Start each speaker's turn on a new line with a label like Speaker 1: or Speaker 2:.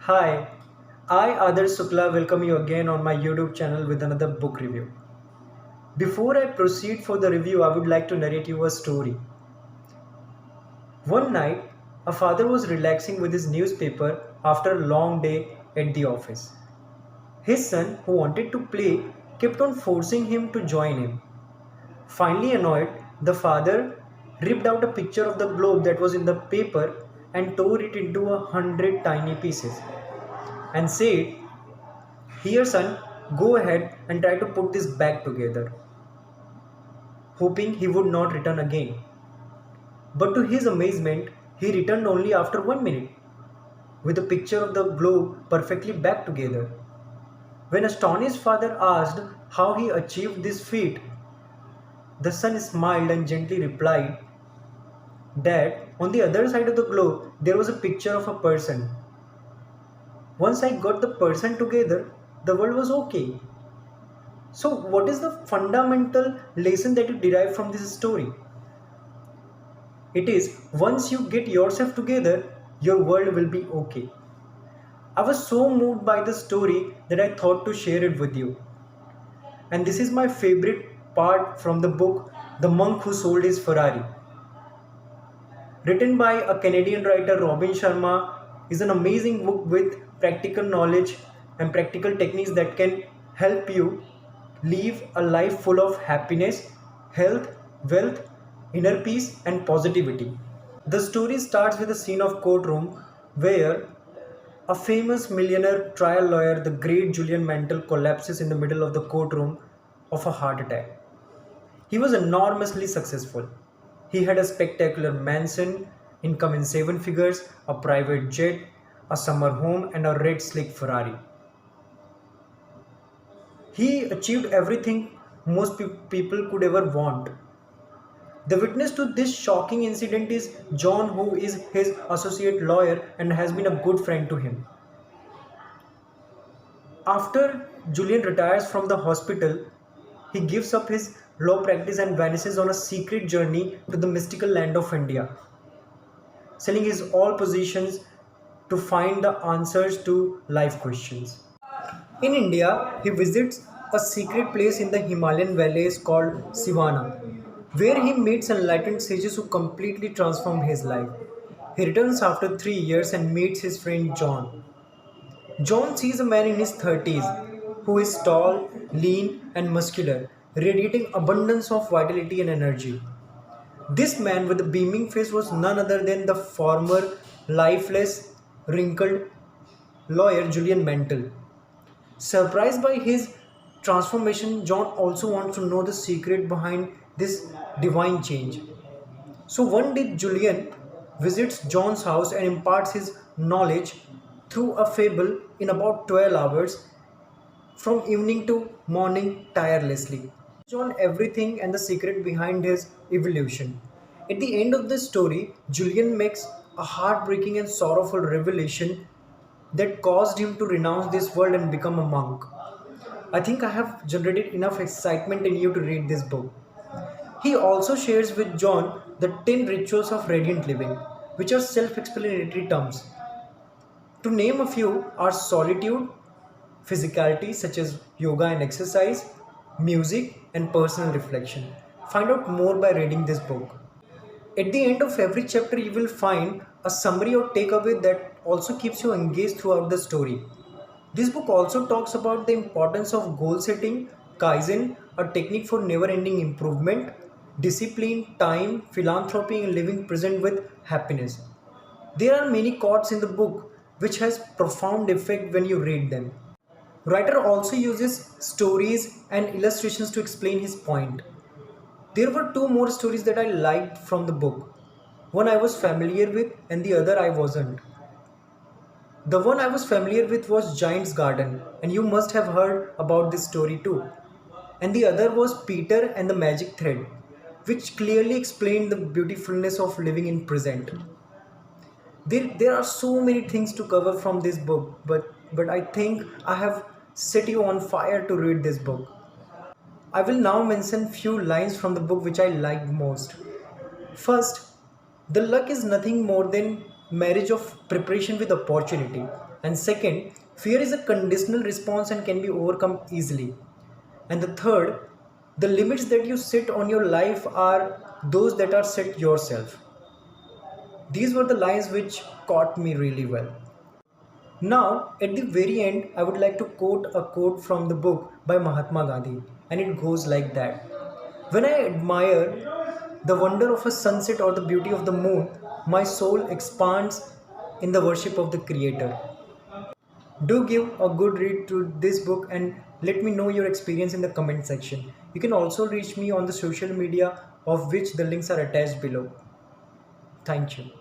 Speaker 1: Hi, I Adarsh Sukla welcome you again on my YouTube channel with another book review. Before I proceed for the review, I would like to narrate you a story. One night, a father was relaxing with his newspaper after a long day at the office. His son, who wanted to play, kept on forcing him to join him. Finally annoyed, the father ripped out a picture of the globe that was in the paper and tore it into 100 tiny pieces and said, "Here, son, go ahead and try to put this back together," hoping he would not return again. But to his amazement, he returned only after 1 minute, with a picture of the globe perfectly back together. When astonished father asked how he achieved this feat, the son smiled and gently replied, "Dad, on the other side of the globe, there was a picture of a person. Once I got the person together, the world was okay." So, what is the fundamental lesson that you derive from this story? It is once you get yourself together, your world will be okay. I was so moved by the story that I thought to share it with you. And this is my favorite part from the book The Monk Who Sold His Ferrari. Written by a Canadian writer, Robbin Sharma, is an amazing book with practical knowledge and practical techniques that can help you live a life full of happiness, health, wealth, inner peace, and positivity. The story starts with a scene of courtroom where a famous millionaire trial lawyer, the great Julian Mantle, collapses in the middle of the courtroom of a heart attack. He was enormously successful. He had a spectacular mansion, income in seven figures, a private jet, a summer home, and a red slick Ferrari. He achieved everything most people could ever want. The witness to this shocking incident is John, who is his associate lawyer and has been a good friend to him. After Julian retires from the hospital, he gives up his law practice and vanishes on a secret journey to the mystical land of India, selling his all possessions to find the answers to life questions. In India, he visits a secret place in the Himalayan valleys called Sivana, where he meets enlightened sages who completely transform his life. He returns after 3 years and meets his friend John. John sees a man in his 30s who is tall, lean, and muscular, radiating abundance of vitality and energy. This man with a beaming face was none other than the former lifeless, wrinkled lawyer Julian Mantle. Surprised by his transformation, John also wants to know the secret behind this divine change. So one day, Julian visits John's house and imparts his knowledge through a fable in about 12 hours from evening to morning tirelessly. John everything and the secret behind his evolution. At the end of the story, Julian makes a heartbreaking and sorrowful revelation that caused him to renounce this world and become a monk. I think I have generated enough excitement in you to read this book. He also shares with John the 10 rituals of radiant living, which are self explanatory terms. To name a few are solitude, physicality such as yoga and exercise, music, and personal reflection. Find out more by reading this book. At the end of every chapter, you will find a summary or takeaway that also keeps you engaged throughout the story. This book also talks about the importance of goal setting, kaizen, a technique for never ending improvement, discipline, time, philanthropy, and living present with happiness. There are many quotes in the book which has profound effect when you read them. Writer also uses stories and illustrations to explain his point. There were two more stories that I liked from the book. One I was familiar with and the other I wasn't. The one I was familiar with was Giant's Garden, and you must have heard about this story too. And the other was Peter and the Magic Thread, which clearly explained the beautifulness of living in present. There are so many things to cover from this book, but I think I have set you on fire to read this book. I will now mention few lines from the book which I liked most. First, the luck is nothing more than marriage of preparation with opportunity. And second, fear is a conditional response and can be overcome easily. And the third, the limits that you set on your life are those that are set yourself. These were the lines which caught me really well. Now, at the very end, I would like to quote a quote from the book by Mahatma Gandhi, and it goes like that. When I admire the wonder of a sunset or the beauty of the moon, my soul expands in the worship of the Creator. Do give a good read to this book and let me know your experience in the comment section. You can also reach me on the social media, of which the links are attached below. Thank you.